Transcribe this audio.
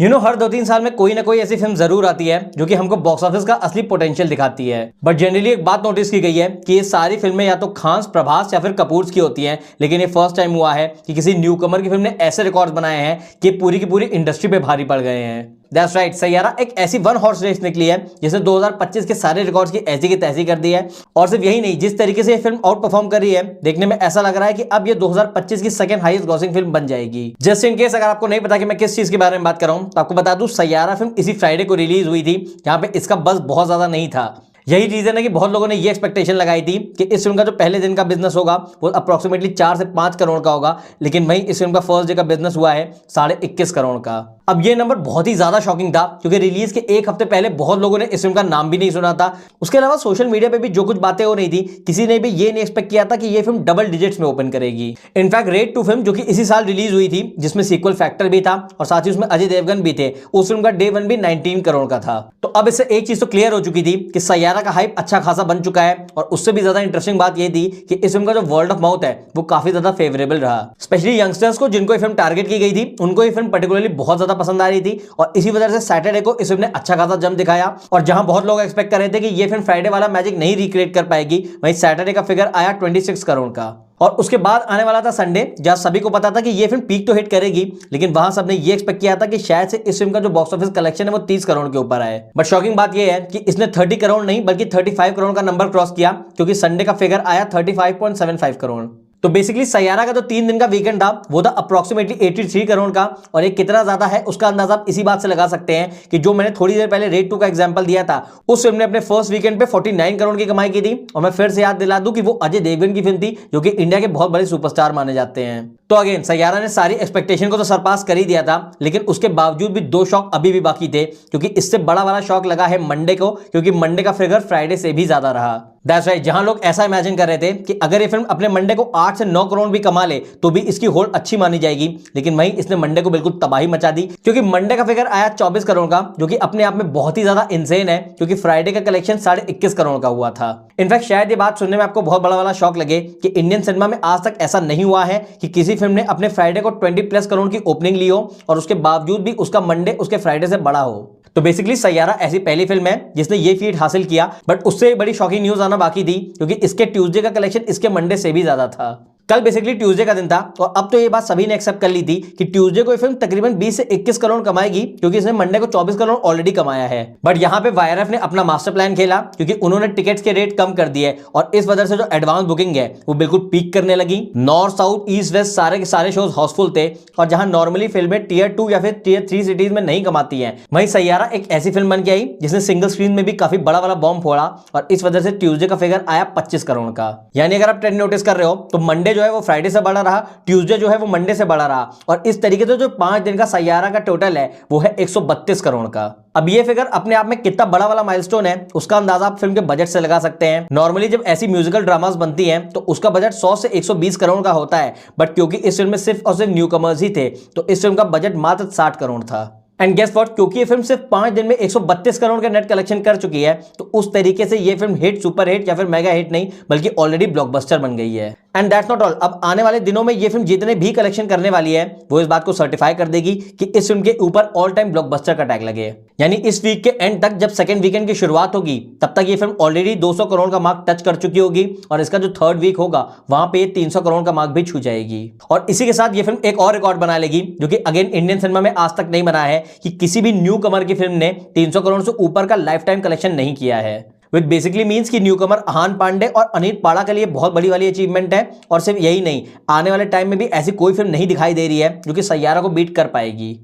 हर 2-3 साल में कोई ना कोई ऐसी फिल्म जरूर आती है जो कि हमको बॉक्स ऑफिस का असली पोटेंशियल दिखाती है। बट जनरली एक बात नोटिस की गई है कि ये सारी फिल्में या तो खान, प्रभास या फिर कपूर की होती हैं, लेकिन ये फर्स्ट टाइम हुआ है कि किसी न्यू कमर की फिल्म ने ऐसे रिकॉर्ड्स बनाए हैं कि पूरी की पूरी इंडस्ट्री पे भारी पड़ गए हैं। दैट्स राइट, सैयारा एक ऐसी वन हॉर्स रेस निकली है जिसने 2025 के सारे रिकॉर्ड्स की ऐसी की तैसी कर दी है। और सिर्फ यही नहीं, जिस तरीके से ये फिल्म आउट परफॉर्म कर रही है, देखने में ऐसा लग रहा है कि अब ये 2025 की सेकंड हाईएस्ट ग्रॉसिंग फिल्म बन जाएगी। जस्ट इन केस अगर आपको नहीं पता कि मैं किस चीज के बारे में बात कर रहा हूं, तो आपको बता दूं, सैयारा फिल्म इसी फ्राइडे को रिलीज हुई थी, जहां पे इसका बज़ बहुत ज्यादा नहीं था। यही रीजन है कि बहुत लोगों ने ये एक्सपेक्टेशन लगाई थी कि इस फिल्म का जो पहले दिन का बिजनेस होगा वो अप्रोक्सीमेटली 4 से 5 करोड़ का होगा, लेकिन वहीं इस फिल्म का फर्स्ट डे का बिजनेस हुआ है 21.5 करोड़ का। अब ये नंबर बहुत ही ज्यादा शॉकिंग था, क्योंकि रिलीज के एक हफ्ते पहले बहुत लोगों ने इस फिल्म का नाम भी नहीं सुना था। उसके अलावा सोशल मीडिया पे भी जो कुछ बातें हो रही थी, किसी ने भी ये नहीं एक्सपेक्ट किया था कि ये फिल्म डबल डिजिट्स में ओपन करेगी। इनफैक्ट रेड 2 फिल्म जो कि इसी साल रिलीज हुई थी, जिसमें सीक्वल फैक्टर भी था और साथ ही उसमें अजय देवगन भी थे, उस फिल्म का डे 1 भी 19 करोड़ का था। तो अब इससे एक चीज तो क्लियर हो चुकी थी कि सैयारा का हाइप अच्छा खासा बन चुका है। और उससे भी ज्यादा इंटरेस्टिंग बात यह थी कि इस फिल्म का जो वर्ड ऑफ माउथ है वो काफी ज्यादा फेवरेबल रहा। स्पेशली यंगस्टर्स को, जिनको ये फिल्म टारगेट की गई थी, उनको ये फिल्म पर्टिकुलरली बहुत ज्यादा पसंद आ रही थी। और इसी वजह से सैटरडे को इस फिल्म ने अच्छा खासा जम दिखाया। और जहां बहुत लोग एक्सपेक्ट कर रहे थे कि ये फिल्म फ्राइडे वाला मैजिक नहीं रिक्रिएट कर पाएगी, वहीं सैटरडे का फिगर आया 26 करोड़ का। और उसके बाद आने वाला था संडे, जहां सभी को पता था कि ये फिल्म पीक तो हिट करेगी, लेकिन वहां सबने ये एक्सपेक्ट किया था कि शायद से इस फिल्म का जो बॉक्स ऑफिस कलेक्शन है वो 30 करोड़ के ऊपर आए। बट शॉकिंग बात ये है कि इसने 30 करोड़ नहीं बल्कि 35 करोड़ का नंबर क्रॉस किया, क्योंकि संडे का फिगर आया 35.75 करोड़। तो बेसिकली सैयारा का जो 3 दिन का वीकेंड था वो था अप्रोक्सीमेटली 83 करोड़ का। और ये कितना ज्यादा है उसका अंदाजा आप इसी बात से लगा सकते हैं कि जो मैंने थोड़ी देर पहले रेड 2 का एग्जांपल दिया था, उस फिल्म ने अपने फर्स्ट वीकेंड पे 49 करोड़ की कमाई की थी। और मैं फिर से याद दिला दूं कि वो अजय देवगन की फिल्म थी, जो कि इंडिया के बहुत बड़े सुपरस्टार माने जाते हैं। तो अगेन सैयारा ने सारी एक्सपेक्टेशन को तो सरपास कर ही दिया था, लेकिन उसके बावजूद भी 2 शॉक अभी भी बाकी थे, क्योंकि इससे बड़ा वाला शॉक लगा है मंडे को, क्योंकि मंडे का फिगर फ्राइडे से भी ज्यादा रहा। दैट्स राइट, जहां लोग ऐसा इमेजिन कर रहे थे कि अगर ये फिल्म अपने मंडे को 8 से 9 करोड़ भी कमा ले तो भी इसकी होल्ड अच्छी मानी जाएगी, लेकिन वहीं इसने मंडे को बिल्कुल तबाही मचा दी, क्योंकि मंडे का फिगर आया 24 करोड़ का, जो कि अपने आप में बहुत ही ज्यादा इंसेन है, क्योंकि फ्राइडे का कलेक्शन 21.5 करोड़ का हुआ था। इनफैक्ट शायद ये बात सुनने में आपको बहुत बड़ा वाला शॉक लगे कि इंडियन सिनेमा में आज तक ऐसा नहीं हुआ है कि किसी फिल्म ने अपने फ्राइडे को 20+ करोड़ की ओपनिंग ली हो और उसके बावजूद भी उसका मंडे उसके फ्राइडे से बड़ा हो। तो बेसिकली सैयारा ऐसी पहली फिल्म है जिसने ये फीट हासिल किया। बट उससे बड़ी शॉकिंग न्यूज आना बाकी थी, क्योंकि इसके ट्यूसडे का कलेक्शन इसके मंडे से भी ज्यादा था। कल बेसिकली ट्यूसडे का दिन था, और अब तो ये बात सभी ने एक्सेप्ट कर ली थी कि ट्यूसडे को ये फिल्म तकरीबन 20 से 21 करोड़ कमाएगी, क्योंकि इसने मंडे को 24 करोड़ ऑलरेडी कमाया है। बट यहाँ पे वाईआरएफ ने अपना मास्टर प्लान खेला, क्योंकि उन्होंने टिकट्स के रेट कम कर दिए और इस वजह से जो एडवांस बुकिंग है वो बिल्कुल पीक करने लगी। नॉर्थ, साउथ, ईस्ट, वेस्ट सारे के सारे शोज हाउसफुल थे। और जहां नॉर्मली फिल्में टियर 2 या फिर टियर 3 सिटीज में नहीं कमाती है, वहीं सैयारा एक ऐसी फिल्म बन के आई जिसने सिंगल स्क्रीन में भी काफी बड़ा वाला बॉम्ब फोड़ा, और इस वजह से ट्यूसडे का फिगर आया 25 करोड़ का। यानी अगर आप ट्रेंड नोटिस कर रहे हो तो मंडे जो है वो फ्राइडे से बड़ा रहा, ट्यूसडे जो है वो मंडे से बड़ा रहा, और इस तरीके से जो 5 दिन का सैयारा का टोटल है वो है 132 करोड़ का। अब ये फिगर अपने आप में कितना बड़ा वाला माइलस्टोन है उसका अंदाजा आप फिल्म के बजट से लगा सकते हैं। नॉर्मली जब ऐसी म्यूजिकल ड्रामास बनती हैं तो उसका बजट 100 से 120 करोड़ का होता है, बट क्योंकि इस फिल्म में सिर्फ और सिर्फ न्यू कमर्स ही थे, तो इस फिल्म का बजट मात्र 60 करोड़ था। एंड गेस व्हाट, क्योंकि ये फिल्म सिर्फ 5 दिन में 132 करोड़ का नेट कलेक्शन कर चुकी है, तो उस तरीके से ये फिल्म हिट, सुपर हिट या फिर मेगा हिट नहीं बल्कि ऑलरेडी ब्लॉकबस्टर बन गई है। एंड दैट्स नॉट ऑल, अब आने वाले दिनों में ये फिल्म जितने भी कलेक्शन करने वाली है वो इस बात को सर्टिफाई कर देगी कि इस फिल्म के ऊपर ऑल टाइम ब्लॉकबस्टर का टैग लगे। यानी इस वीक के एंड तक, जब सेकंड वीकेंड की शुरुआत होगी, तब तक ये फिल्म ऑलरेडी 200 करोड़ का मार्क टच कर चुकी होगी, और इसका जो थर्ड वीक होगा वहां पे 300 करोड़ का मार्क भी छू जाएगी। और इसी के साथ ये फिल्म एक और रिकॉर्ड बना लेगी, जो कि अगेन इंडियन सिनेमा में आज तक नहीं बना है, कि किसी भी न्यू कमर की फिल्म ने 300 करोड़ से ऊपर का लाइफ टाइम कलेक्शन नहीं किया है। विच बेसिकली मीन्स कि न्यू कमर अहान पांडे और अनीत पाड़ा के लिए बहुत बड़ी वाली अचीवमेंट है। और सिर्फ यही नहीं, आने वाले टाइम में भी ऐसी कोई फिल्म नहीं दिखाई दे रही है जो कि सैयारा को बीट कर पाएगी।